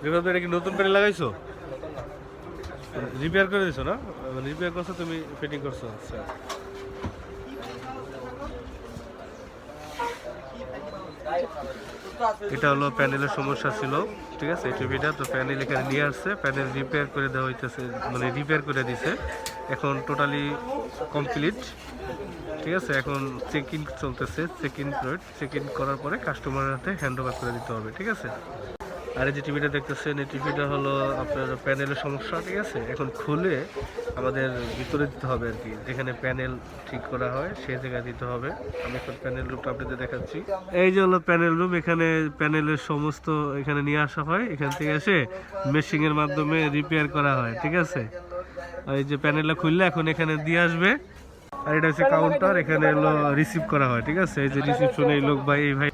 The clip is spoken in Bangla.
এবার তো এটা কি নতুন প্যানেল লাগাইছো? রিপেয়ার করে দিছো না? রিপেয়ার করছো তুমি, ফিটিং করছো? আচ্ছা। এটা হলো প্যানেলের সমস্যা ছিল, ঠিক আছে, এই টিভিটা তো প্যানেল এখানে নিয়ে আসছে, প্যানেল রিপেয়ার করে দেওয়া হইতেছে, মানে রিপেয়ার করে দিছে, এখন টোটালি কমপ্লিট, ঠিক আছে। এখন চেক ইন চলতেছে, চেক ইন করার পরে কাস্টমারের হাতে হ্যান্ড ওভার করে দিতে হবে, ঠিক আছে। আর এই যে টিভিটা দেখতেছেন, এই টিভিটা হলো আপনার প্যানেলের সমস্যা, ঠিক আছে। এখন খুলে আমাদের ভিতরে দিতে হবে আর কি, যেখানে প্যানেল ঠিক করা হয় সেই জায়গায় দিতে হবে। আমি এখন প্যানেল রুমটা আপনাদের দেখাচ্ছি। এই যে হলো প্যানেল রুম, এখানে প্যানেলের সমস্ত এখানে নিয়ে আসা হয়, এখান থেকে এসে মেশিংয়ের মাধ্যমে রিপেয়ার করা হয়, ঠিক আছে। আর এই যে প্যানেলটা খুললে এখন এখানে দিয়ে আসবে, আর এটা হচ্ছে কাউন্টার, এখানে হলো রিসিভ করা হয়, ঠিক আছে। এই যে রিসিপশনে এই লোক ভাই, এই ভাই